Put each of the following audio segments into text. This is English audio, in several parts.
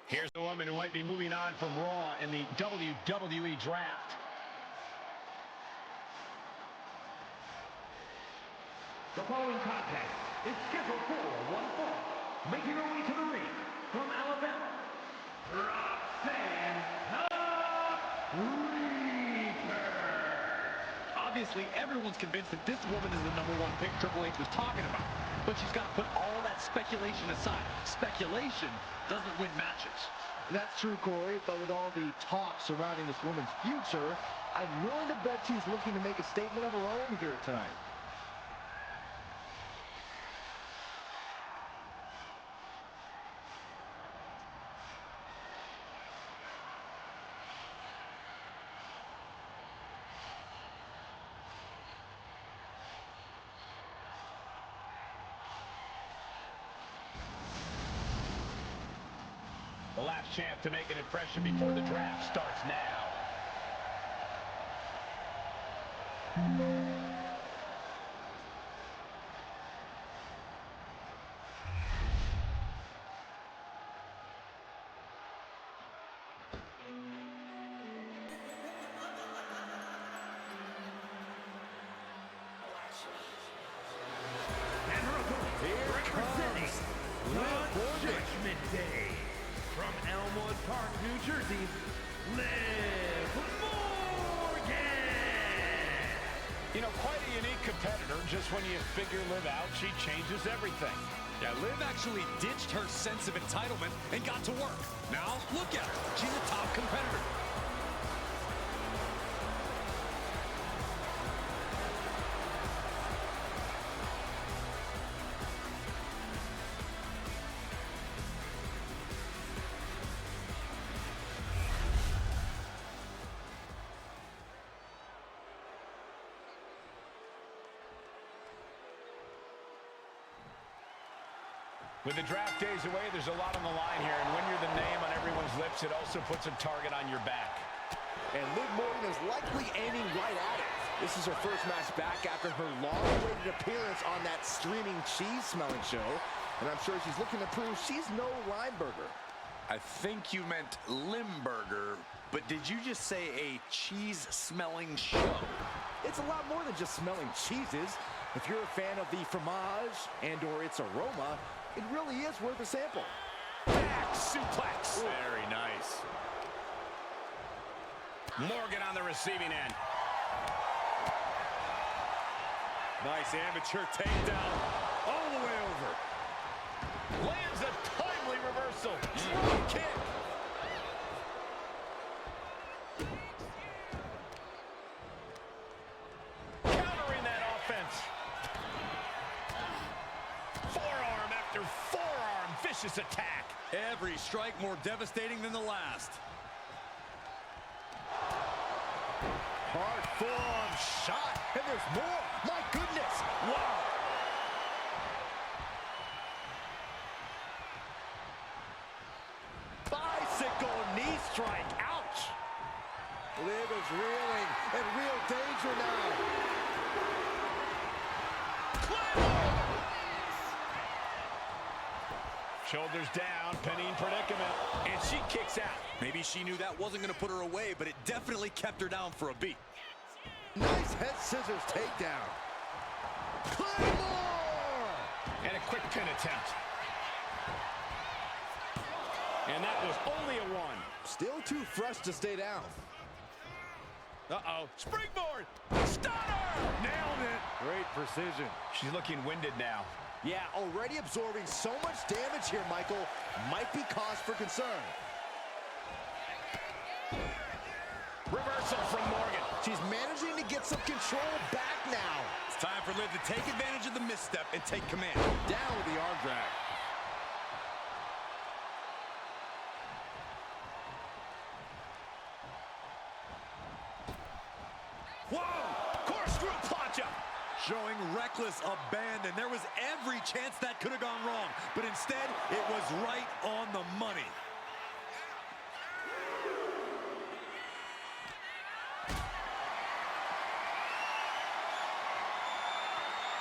Here's the woman who might be moving on from Raw in the WWE Draft. The following contest is scheduled for one fall. Making her way to the ring from Alabama, ROXANNE. Obviously, everyone's convinced that this woman is the #1 pick Triple H was talking about. But she's got to put all that speculation aside. Speculation doesn't win matches. That's true, Corey, but with all the talk surrounding this woman's future, I'm willing to bet she's looking to make a statement of her own here tonight. The last chance to make an impression before the draft starts now. And her opponent, representing the Judgment Day, from Elmwood Park, New Jersey, Liv Morgan. You know, quite a unique competitor. Just when you figure Liv out, she changes everything. Yeah, Liv actually ditched her sense of entitlement and got to work. Now, look at her. She's a top competitor. With the draft days away, there's a lot on the line here, and when you're the name on everyone's lips, it also puts a target on your back. And Liv Morgan is likely aiming right at it. This is her first match back after her long-awaited appearance on that streaming cheese-smelling show, and I'm sure she's looking to prove she's no Lineburger. I think you meant Limburger, but did you just say a cheese-smelling show? It's a lot more than just smelling cheeses. If you're a fan of the fromage and/or its aroma, it really is worth a sample. Back suplex. Very nice. Morgan on the receiving end. Nice amateur takedown all the way over. Lands a timely reversal. Drop kick. Countering that offense. Forearm after forearm. Vicious attack. Every strike more devastating than the last. Hard forearm shot, and there's more. My goodness. Wow. Bicycle knee strike. Ouch. Liv is reeling in real danger now. Shoulders down, pinning predicament, and she kicks out. Maybe she knew that wasn't going to put her away, but it definitely kept her down for a beat. Nice head scissors takedown. Claymore! And a quick pin attempt. And that was only a one. Still too fresh to stay down. Uh-oh. Springboard! Stunner! Nailed it. Great precision. She's looking winded now. Yeah, already absorbing so much damage here, Michael. Might be cause for concern. Reversal from Morgan. She's managing to get some control back now. It's time for Liv to take advantage of the misstep and take command. Down with the arm drag. Whoa! Corkscrew plancha! Showing reckless abandon. There was every chance that could have gone wrong, but instead, it was right on the money.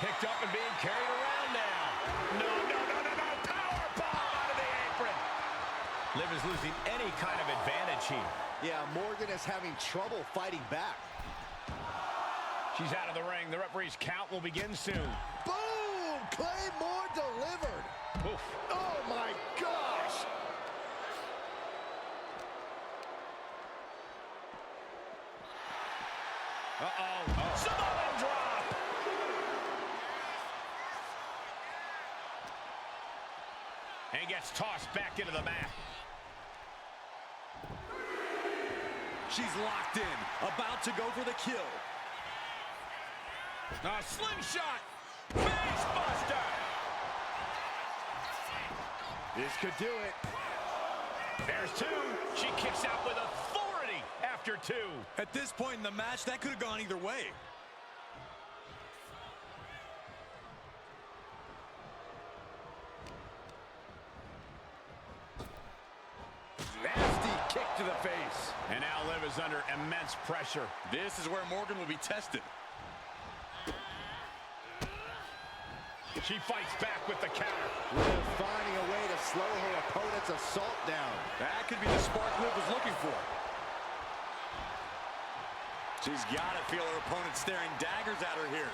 Picked up and being carried around now. No. Power bomb out of the apron. Liv is losing any kind of advantage here. Yeah, Morgan is having trouble fighting back. She's out of the ring. The referee's count will begin soon. Boom! Claymore delivered. Oof. Oh, my gosh. Uh-oh. Samoan drop. And gets tossed back into the mat. She's locked in, about to go for the kill. A slingshot. Face buster. This could do it. There's two. She kicks out with authority after two. At this point in the match, that could have gone either way. Nasty kick to the face. And now Liv is under immense pressure. This is where Morgan will be tested. She fights back with the counter. Liv finding a way to slow her opponent's assault down. That could be the spark Liv was looking for. She's got to feel her opponent staring daggers at her here.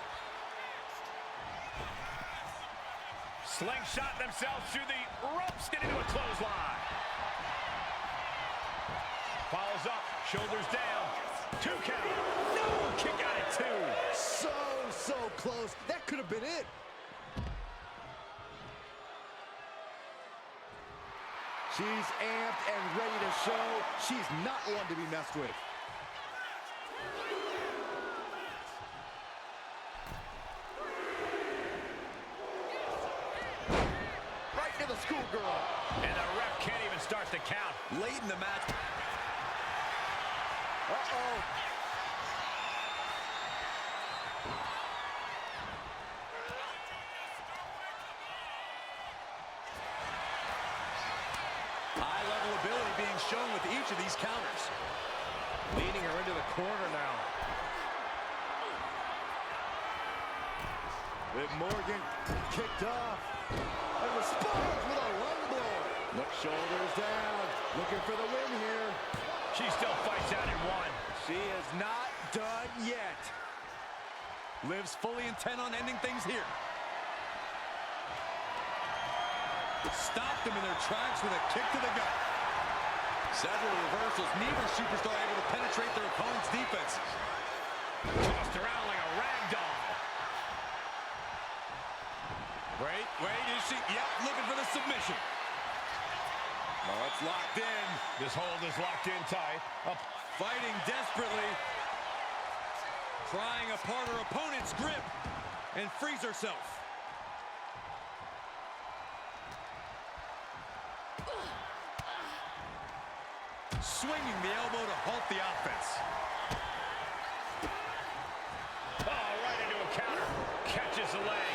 Slingshot themselves through the ropes, get into a clothesline. Follows up, shoulders down. 2 count. No, kick out at 2. So close. That could have been it. She's amped and ready to show she's not one to be messed with. Right to the schoolgirl. And the ref can't even start the count. Late in the match. Uh-oh. High-level ability being shown with each of these counters. Leading her into the corner now. With Morgan kicked off. And responds with a lung blow. Look, shoulders down. Looking for the win here. She still fights out in 1. She is not done yet. Liv's fully intent on ending things here. Stopped them in their tracks with a kick to the gut. Several reversals, neither superstar able to penetrate their opponent's defenses. Tossed around like a rag doll. Wait, is she? Yep, looking for the submission. Oh, it's locked in. This hold is locked in tight. Up. Fighting desperately. Prying apart her opponent's grip and frees herself. Swinging the elbow to halt the offense. Oh, right into a counter. Catches the leg.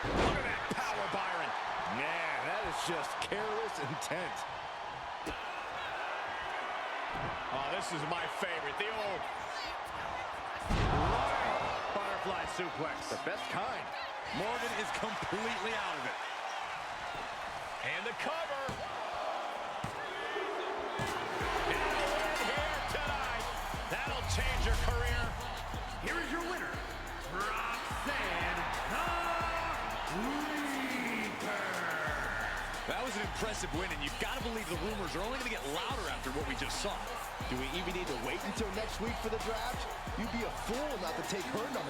Look at that power, Byron. Man, that is just careless intent. Oh, this is my favorite. The old Butterfly suplex. The best kind. Morgan is completely out of it. and the cover. And a win here tonight. That'll change her career. Here is your winner, Roxanne That was an impressive win, and you've got to believe the rumors are only going to get louder after what we just saw. Do we even need to wait until next week for the draft? You'd be a fool not to take her #1.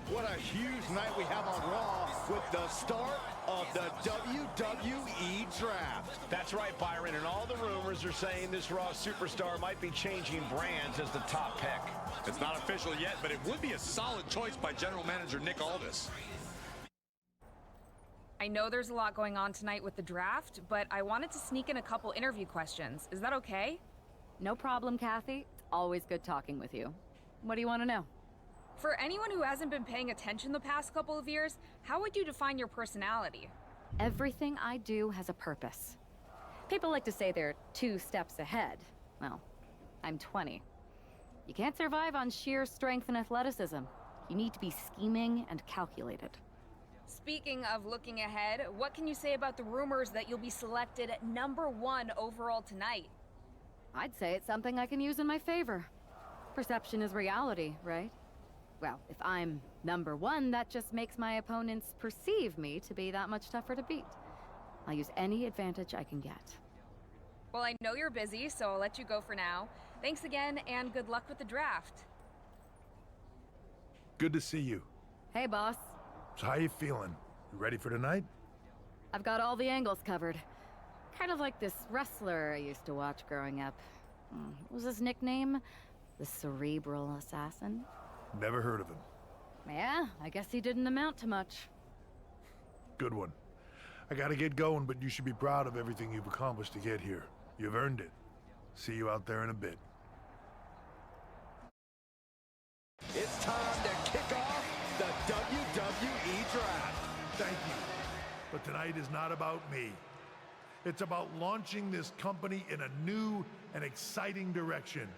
What a huge night we have on Raw with the start of the WWE Draft. That's right, Byron, and all the rumors are saying this Raw superstar might be changing brands as the top pick. It's not official yet, but it would be a solid choice by General Manager Nick Aldis. I know there's a lot going on tonight with the draft, but I wanted to sneak in a couple interview questions. Is that okay? No problem, Kathy. It's always good talking with you. What do you want to know? For anyone who hasn't been paying attention the past couple of years, how would you define your personality? Everything I do has a purpose. People like to say they're 2 steps ahead. Well, I'm 20. You can't survive on sheer strength and athleticism. You need to be scheming and calculated. Speaking of looking ahead, what can you say about the rumors that you'll be selected at #1 overall tonight? I'd say it's something I can use in my favor. Perception is reality, right? Well, if I'm #1, that just makes my opponents perceive me to be that much tougher to beat. I'll use any advantage I can get. Well, I know you're busy, so I'll let you go for now. Thanks again, and good luck with the draft. Good to see you. Hey, boss. So how you feeling? You ready for tonight? I've got all the angles covered. Kind of like this wrestler I used to watch growing up. What was his nickname? The Cerebral Assassin? Never heard of him. Yeah, I guess he didn't amount to much. Good one. I gotta get going, but you should be proud of everything you've accomplished to get here. You've earned it. See you out there in a bit. It's time to kick off the WWE Draft. Thank you. But tonight is not about me. It's about launching this company in a new and exciting direction.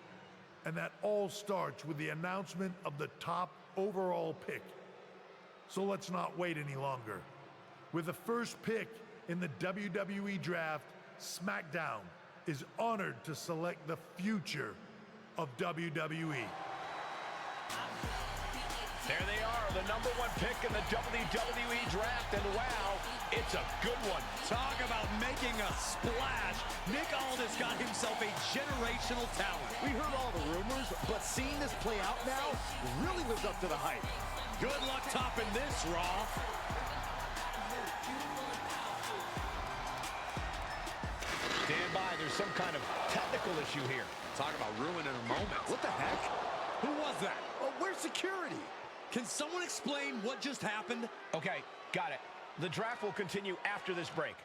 And that all starts with the announcement of the top overall pick. So let's not wait any longer. With the first pick in the WWE Draft, SmackDown is honored to select the future of WWE. There they are, the #1 pick in the WWE Draft, and wow, it's a good one. Talk about making a splash. Nick Aldis got himself a generational talent. We heard all the rumors, but seeing this play out now really lives up to the hype. Good luck topping this, Raw. Stand by, there's some kind of technical issue here. Talk about ruining a moment. What the heck? Who was that? Oh, where's security? Can someone explain what just happened? Okay, got it. The draft will continue after this break.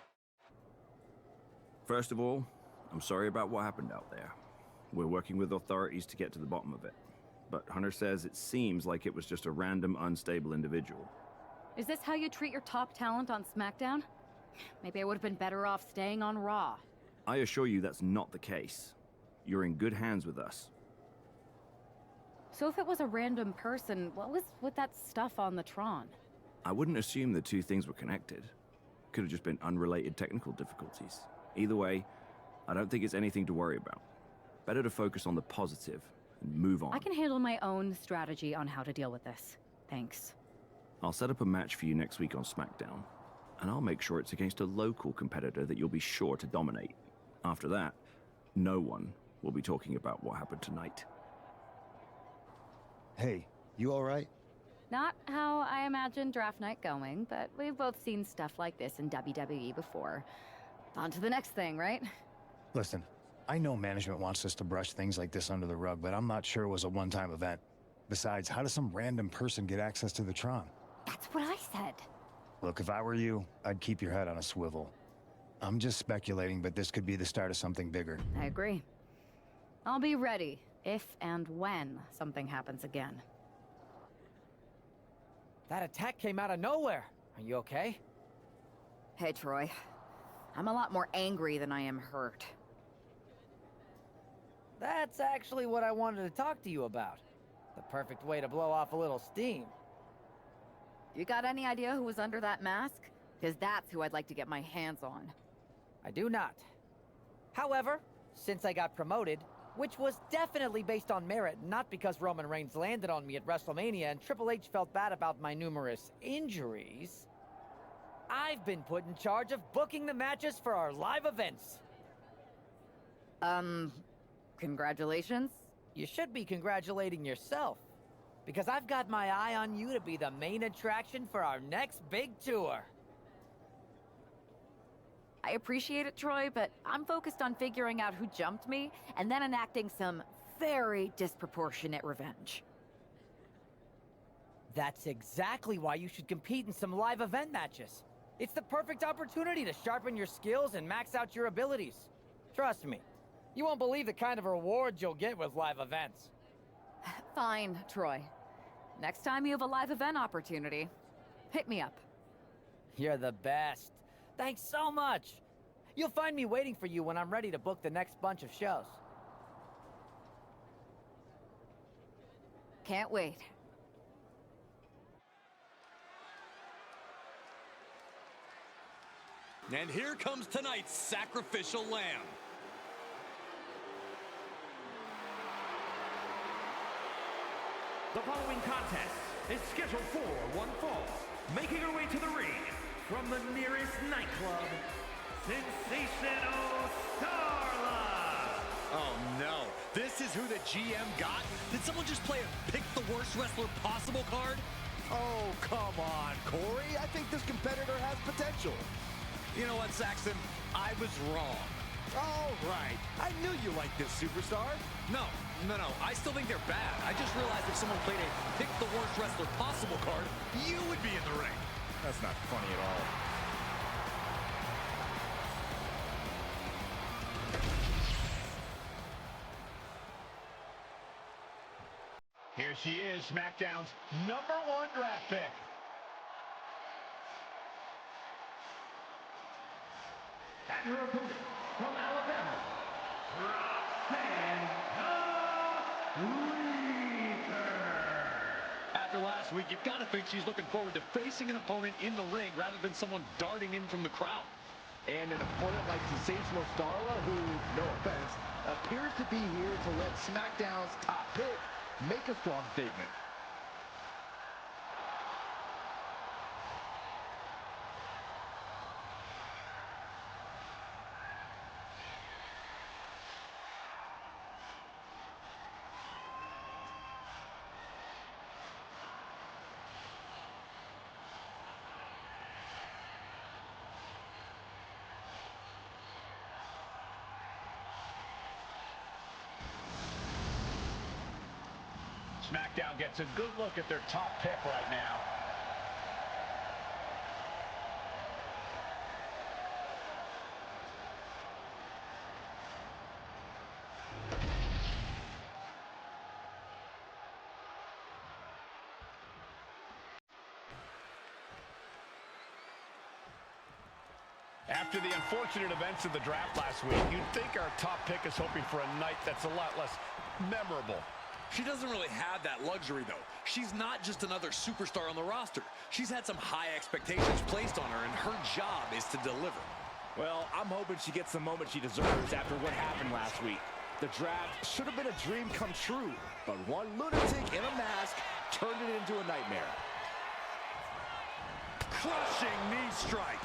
First of all, I'm sorry about what happened out there. We're working with authorities to get to the bottom of it. But Hunter says it seems like it was just a random, unstable individual. Is this how you treat your top talent on SmackDown? Maybe I would have been better off staying on Raw. I assure you that's not the case. You're in good hands with us. So if it was a random person, what was with that stuff on the Tron? I wouldn't assume the two things were connected. Could have just been unrelated technical difficulties. Either way, I don't think it's anything to worry about. Better to focus on the positive and move on. I can handle my own strategy on how to deal with this. Thanks. I'll set up a match for you next week on SmackDown, and I'll make sure it's against a local competitor that you'll be sure to dominate. After that, no one will be talking about what happened tonight. Hey, you all right? Not how I imagine draft night going, but we've both seen stuff like this in WWE before. On to the next thing, right? Listen, I know management wants us to brush things like this under the rug, but I'm not sure it was a one-time event. Besides, how does some random person get access to the Tron? That's what I said. Look, if I were you, I'd keep your head on a swivel. I'm just speculating, but this could be the start of something bigger. I agree. I'll be ready if and when something happens again. That attack came out of nowhere. Are you okay? Hey, Troy. I'm a lot more angry than I am hurt. That's actually what I wanted to talk to you about. The perfect way to blow off a little steam. You got any idea who was under that mask? Because that's who I'd like to get my hands on. I do not. However, since I got promoted, which was definitely based on merit, not because Roman Reigns landed on me at WrestleMania and Triple H felt bad about my numerous injuries, I've been put in charge of booking the matches for our live events. Congratulations? You should be congratulating yourself, because I've got my eye on you to be the main attraction for our next big tour. I appreciate it, Troy, but I'm focused on figuring out who jumped me and then enacting some very disproportionate revenge. That's exactly why you should compete in some live event matches. It's the perfect opportunity to sharpen your skills and max out your abilities. Trust me, you won't believe the kind of rewards you'll get with live events. Fine, Troy. Next time you have a live event opportunity, hit me up. You're the best. Thanks so much. You'll find me waiting for you when I'm ready to book the next bunch of shows. Can't wait. And here comes tonight's sacrificial lamb. The following contest is scheduled for one fall. Making her way to the ring from the nearest nightclub, Sensational Starla. Oh no, this is who the GM got? Did someone just play a pick the worst wrestler possible card? Oh, come on, Corey. I think this competitor has potential. You know what, Saxton? I was wrong. All right. I knew you liked this superstar. No. I still think they're bad. I just realized if someone played a pick the worst wrestler possible card, you would be in the ring. That's not funny at all. Here she is, SmackDown's #1 draft pick. And her opponent from Alabama, ROXANNE. After last week, you've got to think she's looking forward to facing an opponent in the ring rather than someone darting in from the crowd. And an opponent like Sensational Starla, who, no offense, appears to be here to let SmackDown's top pick make a strong statement. SmackDown gets a good look at their top pick right now. After the unfortunate events of the draft last week, you'd think our top pick is hoping for a night that's a lot less memorable. She doesn't really have that luxury, though. She's not just another superstar on the roster. She's had some high expectations placed on her, and her job is to deliver. Well, I'm hoping she gets the moment she deserves after what happened last week. The draft should have been a dream come true, but one lunatic in a mask turned it into a nightmare. Crushing knee strike.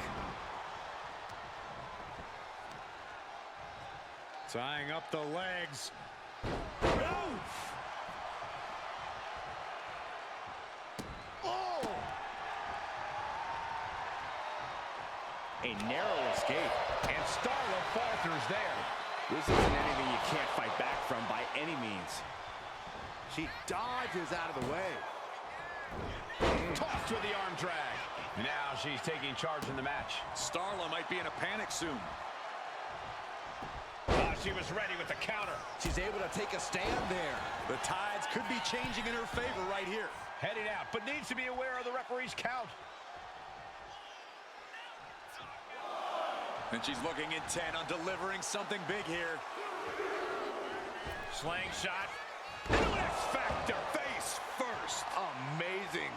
Tying up the legs. Oof! Oh! A narrow escape. And Starla falters there. This isn't anything you can't fight back from by any means. She dodges out of the way. Tossed with the arm drag. Now she's taking charge in the match. Starla might be in a panic soon. She was ready with the counter. She's able to take a stand there. The tides could be changing in her favor right here. Heading out, but needs to be aware of the referee's count. And she's looking intent on delivering something big here. Slingshot. X-Factor. Face first. Amazing.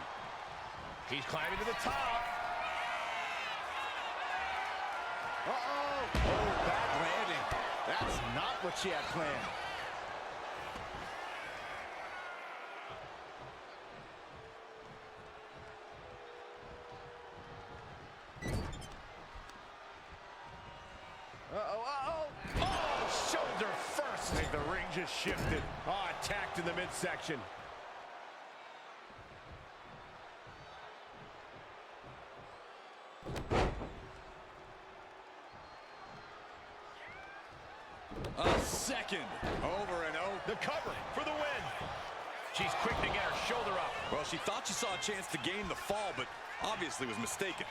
He's climbing to the top. Uh-oh. Oh, bad landing. That's not what she had planned. Oh, shoulder first. I think the ring just shifted. Oh, attacked in the midsection. A second. Over and over. The cover for the win. She's quick to get her shoulder up. Well, she thought she saw a chance to gain the fall, but obviously was mistaken.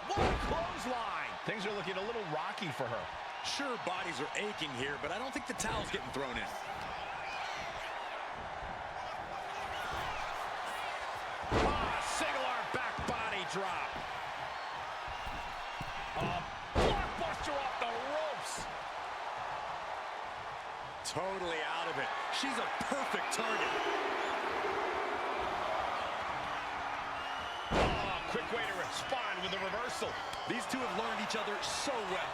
What a clothesline. Things are looking a little rocky for her. Sure, bodies are aching here, but I don't think the towel's getting thrown in. Single arm back body drop. Blockbuster off the ropes. Totally out of it. She's a perfect target. Quick way to Respond with a reversal. These two have learned each other so well.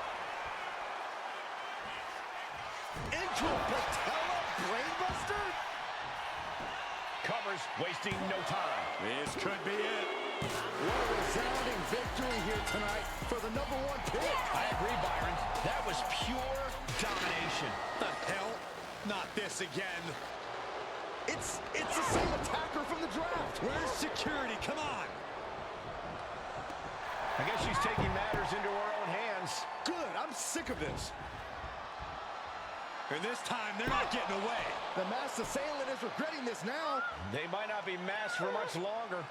Into a patella brainbuster? Covers, wasting no time. This could be it. What a resounding victory here tonight for the #1 pick. I agree, Byron. That was pure domination. The hell? Not this again. It's the same attacker from the draft. Where's security? Come on. I guess she's taking matters into her own hands. Good, I'm sick of this. And this time, they're not getting away. The masked assailant is regretting this now. They might not be masked for much longer.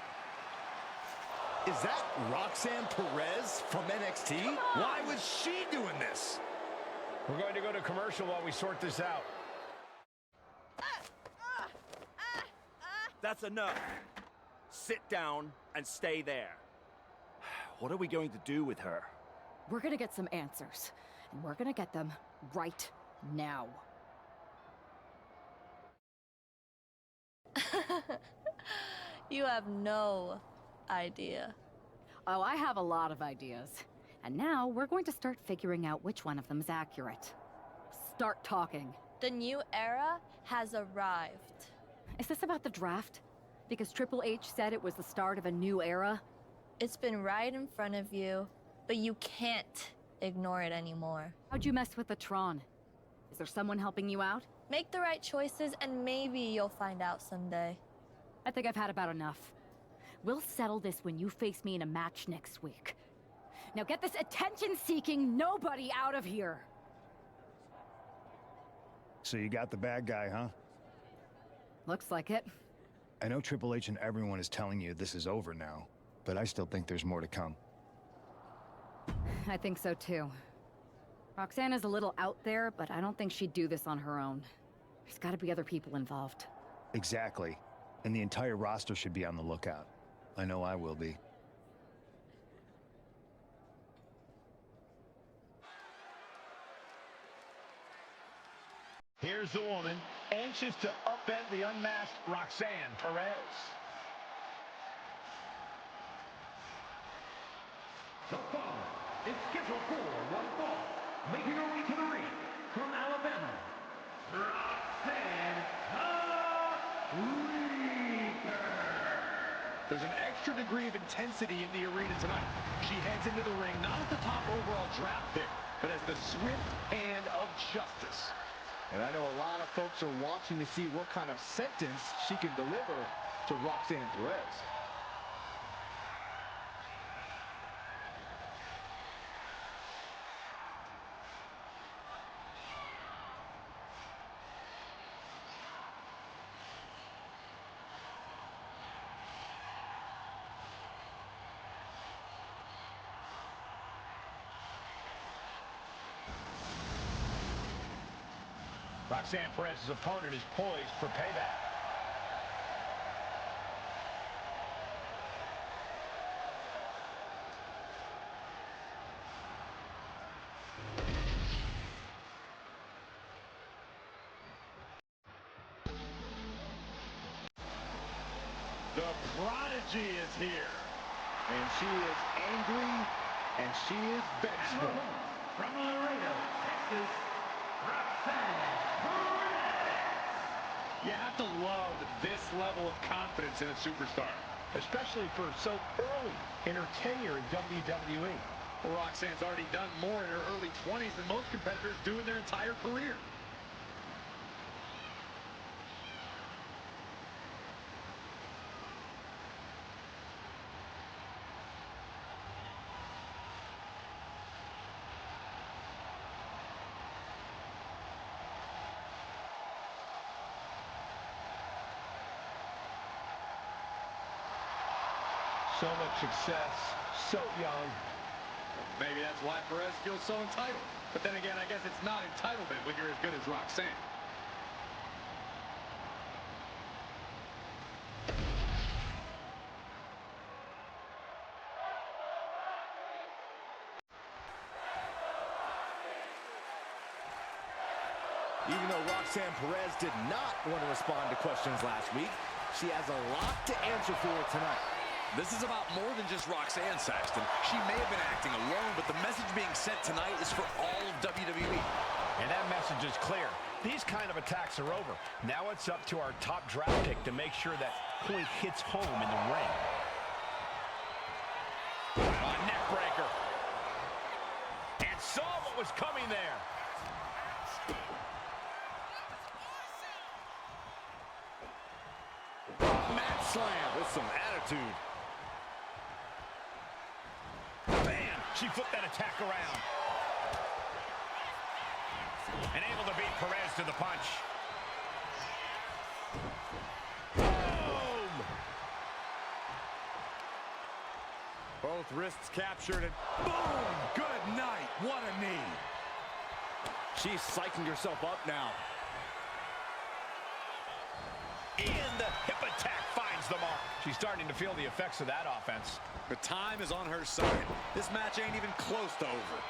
Is that Roxanne Perez from NXT? Why was she doing this? We're going to go to commercial while we sort this out. That's enough. Sit down and stay there. What are we going to do with her? We're gonna get some answers, and we're gonna get them right now. You have no idea. Oh, I have a lot of ideas. And now we're going to start figuring out which one of them is accurate. Start talking. The new era has arrived. Is this about the draft? Because Triple H said it was the start of a new era? It's been right in front of you, but you can't ignore it anymore. How'd you mess with the Tron? Is there someone helping you out? Make the right choices and maybe you'll find out someday. I think I've had about enough. We'll settle this when you face me in a match next week. Now get this attention-seeking nobody out of here! So you got the bad guy, huh? Looks like it. I know Triple H and everyone is telling you this is over now, but I still think there's more to come. I think so too. Roxanne is a little out there, but I don't think she'd do this on her own. There's gotta be other people involved. Exactly. And the entire roster should be on the lookout. I know I will be. Here's the woman, anxious to upend the unmasked Roxanne Perez. The following is scheduled for one fall, making her way to the ring from Alabama, Roxanne There's an extra degree of intensity in the arena tonight. She heads into the ring not as the top overall draft pick, but as the swift hand of justice. And I know a lot of folks are watching to see what kind of sentence she can deliver to Roxanne Perez. Roxanne Perez's opponent is poised for payback. The prodigy is here. And she is angry, and she is vengeful. From Laredo, Texas, Roxanne. You have to love this level of confidence in a superstar, especially for so early in her tenure in WWE. Well, Roxanne's already done more in her early 20s than most competitors do in their entire career. So much success, so young. Maybe that's why Perez feels so entitled. But then again, I guess it's not entitlement when you're as good as Roxanne. Even though Roxanne Perez did not want to respond to questions last week, she has a lot to answer for tonight. This is about more than just Roxanne, Saxton. She may have been acting alone, but the message being sent tonight is for all of WWE. And that message is clear. These kind of attacks are over. Now it's up to our top draft pick to make sure that point hits home in the ring. Oh, neck breaker. And saw what was coming there. Mat slam with some attitude. Bam! She flipped that attack around. And able to beat Perez to the punch. Boom! Both wrists captured and boom! Good night. What a knee. She's psyching herself up now. And the hip attack finds the mark. She's starting to feel the effects of that offense. The time is on her side. This match ain't even close to over.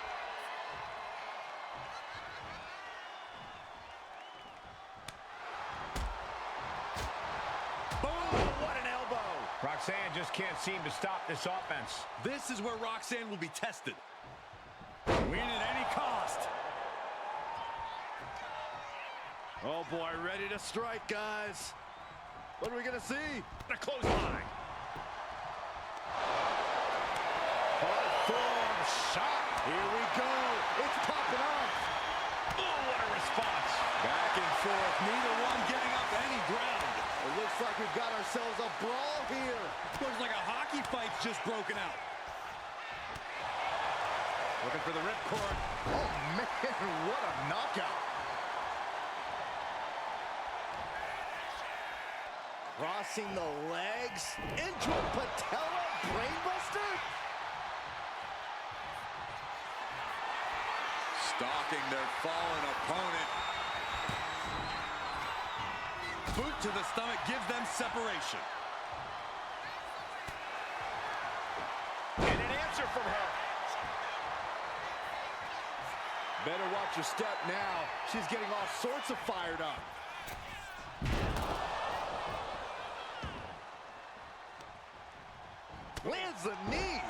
What an elbow. Roxanne just can't seem to stop this offense. This is where Roxanne will be tested. Win at any cost. Oh boy, ready to strike, guys. What are we gonna see? A clothesline. Form shot. Here we go. It's popping off. Oh, what a response. Back and forth, neither one getting up any ground. It looks like we've got ourselves a brawl here. Looks like a hockey fight's just broken out. Looking for the ripcord. Oh, man, what a knockout. Crossing the legs into a patella brainbuster. Stalking their fallen opponent. Boot to the stomach gives them separation. And an answer from her. Better watch your step now. She's getting all sorts of fired up. Lands the knee.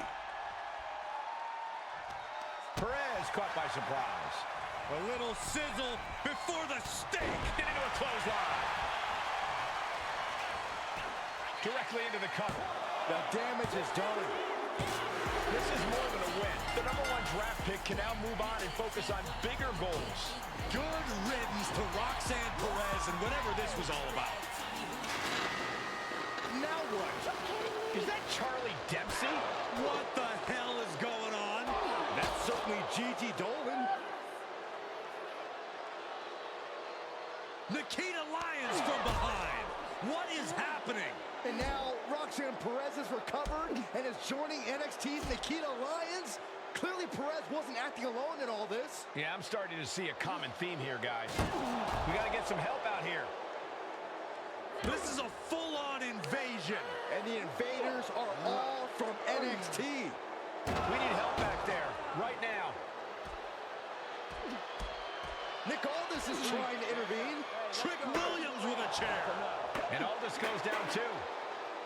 Perez caught by surprise. A little sizzle before the stake. Into a clothesline. Directly into the cover. The damage is done. This is more than a win. The #1 draft pick can now move on and focus on bigger goals. Good riddance to Roxanne Perez and whatever this was all about. Now what? Is that Charlie Dempsey? What the hell is going on? That's certainly Gigi Dolan. Nikita Lyons from behind. What is happening? And now Roxanne Perez has recovered and is joining NXT's Nikita Lyons. Clearly Perez wasn't acting alone in all this. Yeah, I'm starting to see a common theme here, guys. We got to get some help out here. This is a full-on invasion. And the invaders are all from NXT. We need help back there, right now. Nick Aldis is trying to intervene. Trick Williams with a chair. And Aldis goes down too.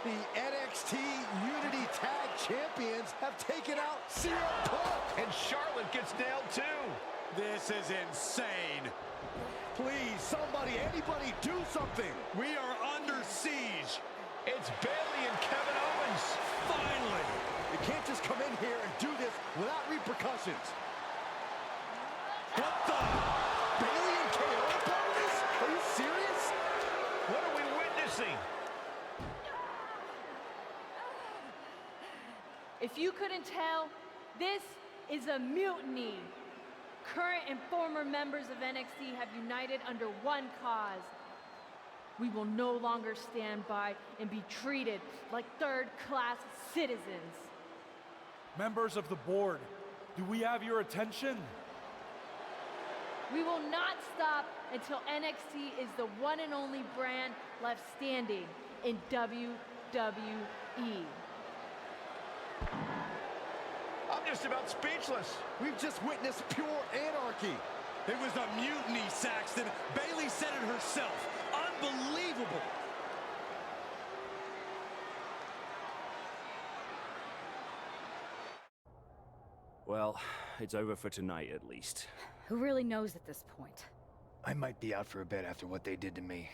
The NXT Unity Tag Champions have taken out CM Punk. And Charlotte gets nailed too. This is insane. Please, somebody, anybody, do something. We are under siege. It's Bayley and Kevin Owens. Finally. You can't just come in here and do this without repercussions. What the? Bayley and KO part of this? Are you serious? What are we witnessing? If you couldn't tell, this is a mutiny. Current and former members of NXT have united under one cause. We will no longer stand by and be treated like third-class citizens. Members of the board, do we have your attention? We will not stop until NXT is the one and only brand left standing in WWE. I'm just about speechless. We've just witnessed pure anarchy. It was a mutiny, Saxton. Bayley said it herself. Unbelievable. Well, it's over for tonight at least. Who really knows at this point? I might be out for a bit after what they did to me.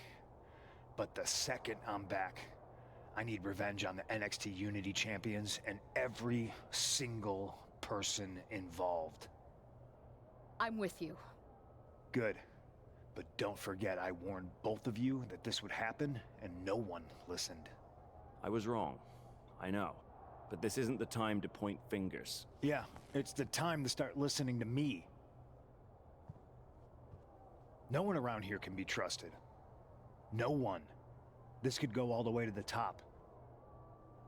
But the second I'm back, I need revenge on the NXT Unity Champions and every single person involved. I'm with you. Good. But don't forget I warned both of you that this would happen, and no one listened. I was wrong. I know. But this isn't the time to point fingers. Yeah, it's the time to start listening to me. No one around here can be trusted. No one. This could go all the way to the top.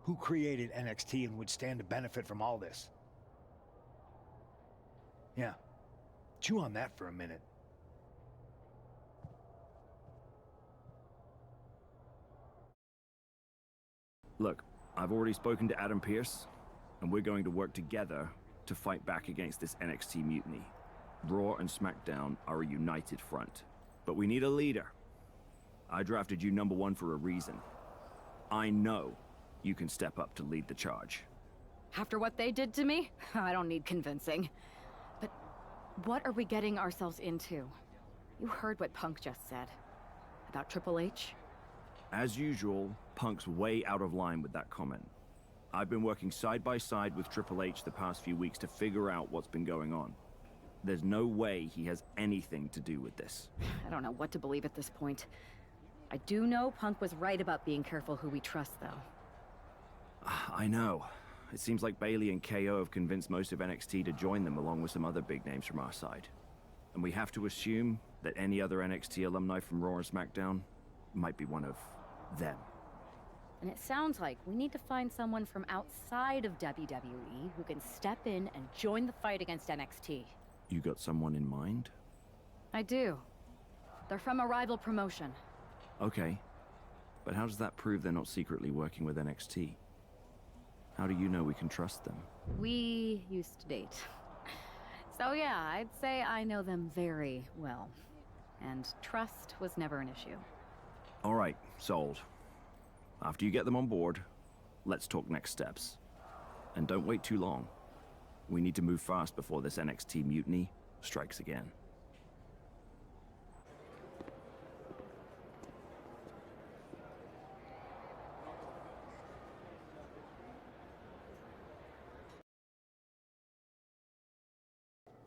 Who created NXT and would stand to benefit from all this? Yeah. Chew on that for a minute. Look, I've already spoken to Adam Pearce, and we're going to work together to fight back against this NXT mutiny. Raw and SmackDown are a united front. But we need a leader. I drafted you #1 for a reason. I know you can step up to lead the charge. After what they did to me, I don't need convincing. But what are we getting ourselves into? You heard what Punk just said. About Triple H? As usual, Punk's way out of line with that comment. I've been working side by side with Triple H the past few weeks to figure out what's been going on. There's no way he has anything to do with this. I don't know what to believe at this point. I do know Punk was right about being careful who we trust, though. I know. It seems like Bailey and KO have convinced most of NXT to join them along with some other big names from our side. And we have to assume that any other NXT alumni from Raw and SmackDown might be one of them. And it sounds like we need to find someone from outside of WWE who can step in and join the fight against NXT. You got someone in mind? I do. They're from a rival promotion. Okay. But how does that prove they're not secretly working with NXT? How do you know we can trust them? We used to date. So yeah, I'd say I know them very well. And trust was never an issue. All right, sold. After you get them on board, let's talk next steps. And don't wait too long. We need to move fast before this NXT mutiny strikes again.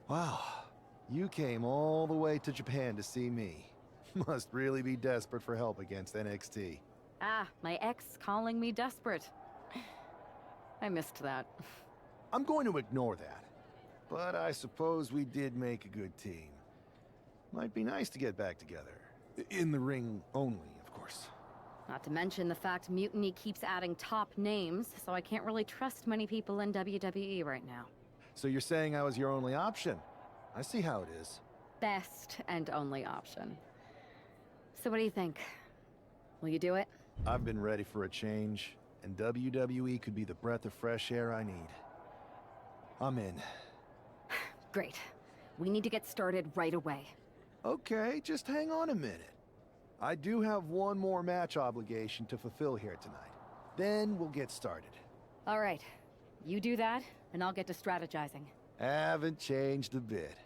Wow, you came all the way to Japan to see me. Must really be desperate for help against NXT. Ah, my ex calling me desperate. I missed that. I'm going to ignore that. But I suppose we did make a good team. Might be nice to get back together. In the ring only, of course. Not to mention the fact Mutiny keeps adding top names, so I can't really trust many people in WWE right now. So you're saying I was your only option? I see how it is. Best and only option. So what do you think? Will you do it? I've been ready for a change, and WWE could be the breath of fresh air I need. I'm in. Great. We need to get started right away. Okay, just hang on a minute. I do have one more match obligation to fulfill here tonight. Then we'll get started. All right. You do that, and I'll get to strategizing. Haven't changed a bit.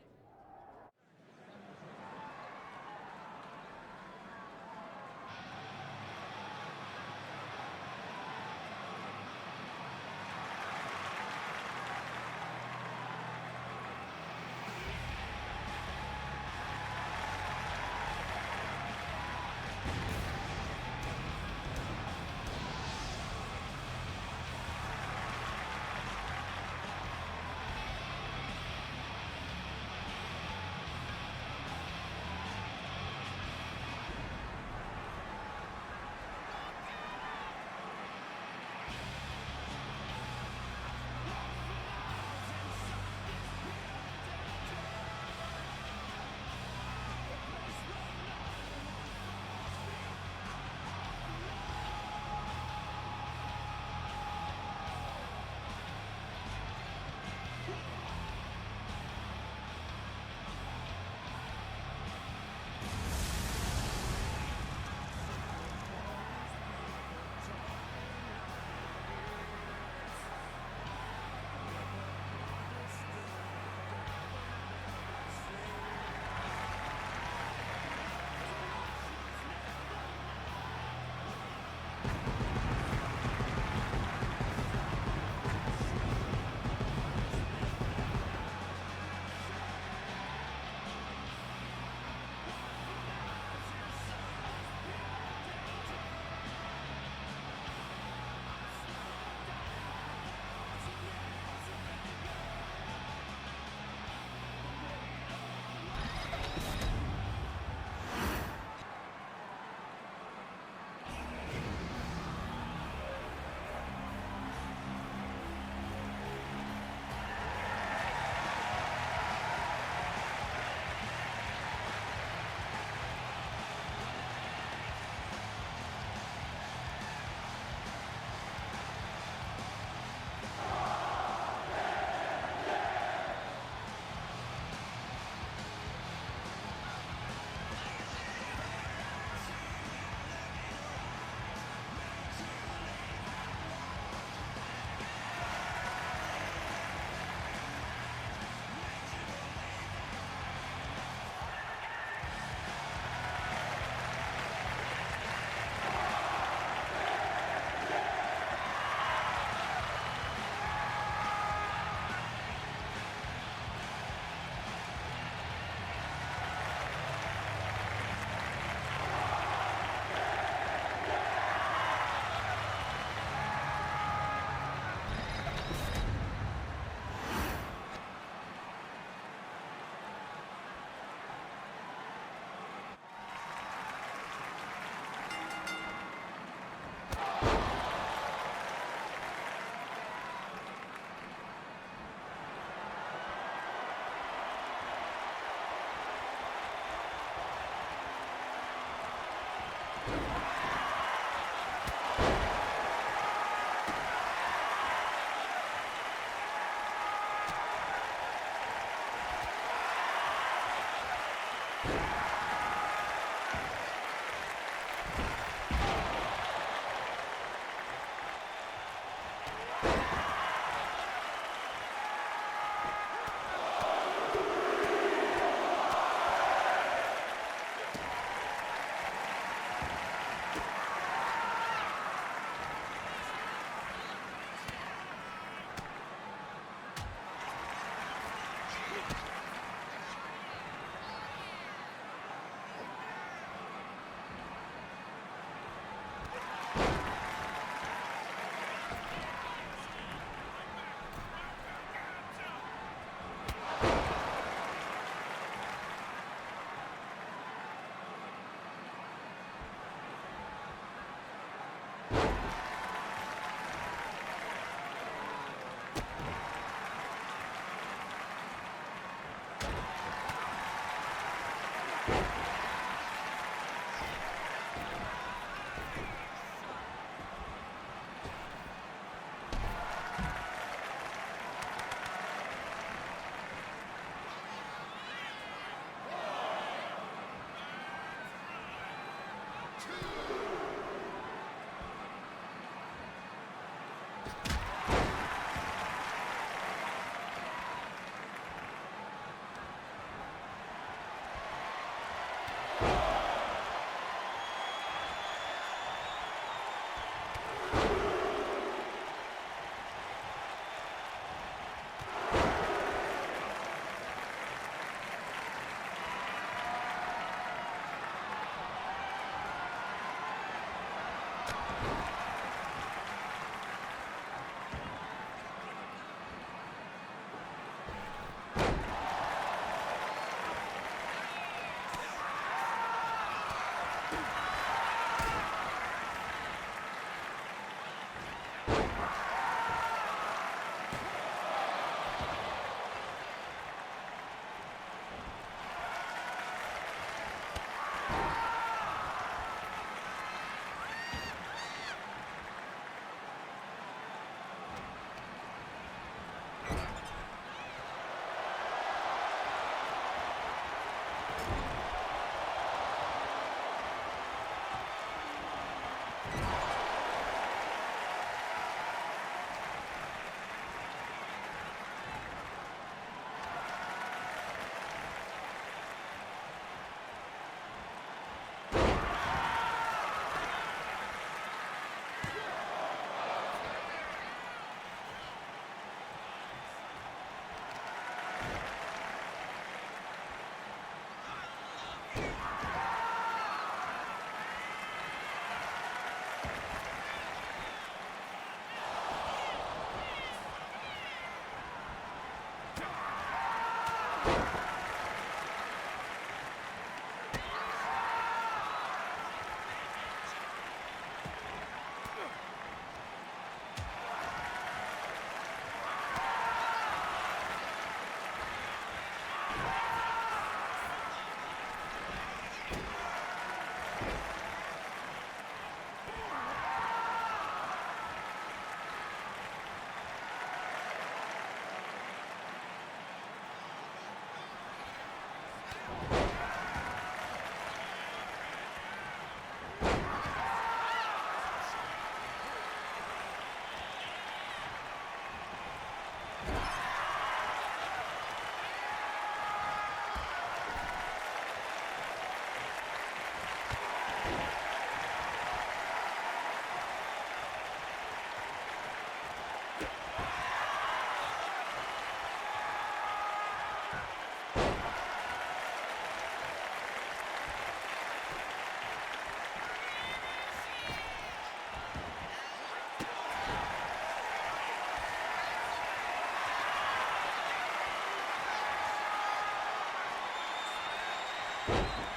Fight!